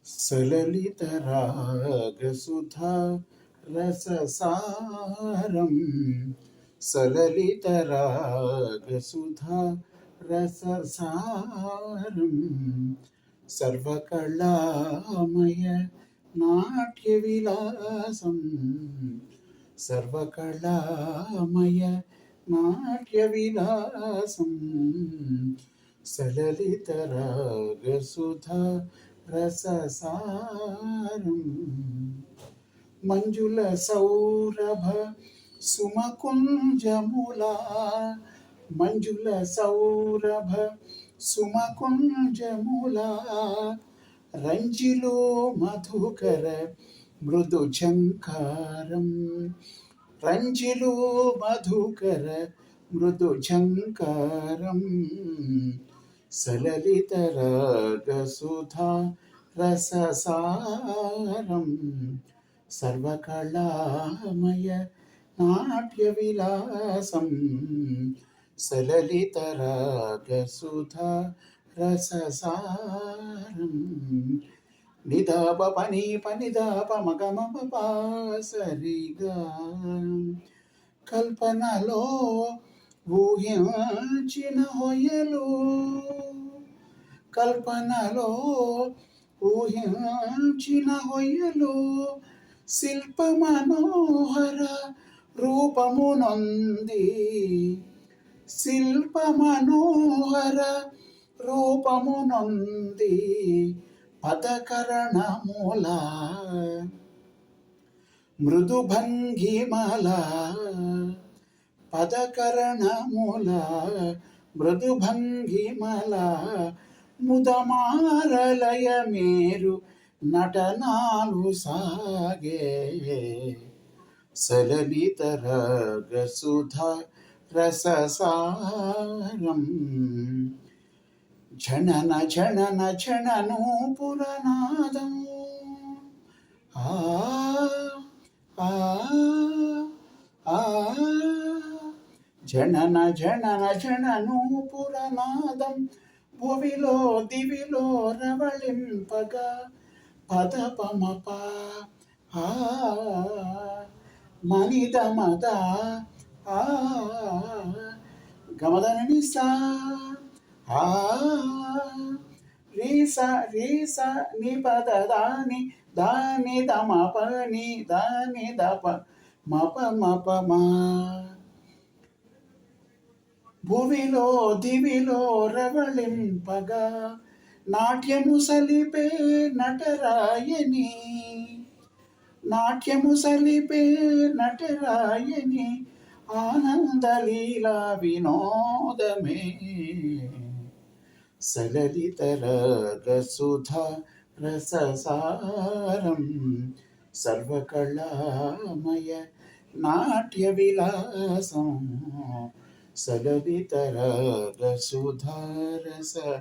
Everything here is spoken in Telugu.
సలలితరాగసుధా రససారం సలలితరాగసుధా రససారం సర్వకళామయ నాట్య విలాసం సర్వకళామయ నాట్య విలాసం సలలితరాగసుధా రససారం మంజుల సౌరభ సుమకుంజములా మంజుల సౌరభ సుమకుంజములా రంజిలో మధుకర మృదు ఝంకారం రంజిలో మధుకర మృదు ఝంకారం సలలితరాగసుధా రససారం సర్వకళామయ నాట్య విలాసం సలలితరాగసుధా రససారం నిదాప పని పనిదాప మగమప సరిగా కల్పనలో ఊహించిన హొయలు కల్పనలో ఊహించిన హొయలు శిల్ప మనోహర రూపమునొంది శిల్ప మనోహర రూపమునొంది పదకరణముల మృదు భంగిమల పదకరణముల మృదు భంగిమల ముదమారలయ మేరు నటనాలు సాగే సలలితరాగసుధా రససారం ఝనన ఝనన ఝనను పురనాదం ఆ ఆ ఆ జనన జనన జనను పురనాదం భువిలో దివిలో రవళింపగా పదపమప ఆ మనిదమద ఆ గమదనని సా ఆ రీస రీస ని పద దాని దాని దమ పని దాని దప మప మప మా భువిలో దివిలో రవళింపగా నాట్యము సలిపే నటరాయని నాట్యము సలిపే నటరాయని ఆనందలీలా వినోదమే సలలితరాగసుధా రససారం సర్వకళామయ నాట్య విలాసం సలలితరాగసుధా రససారం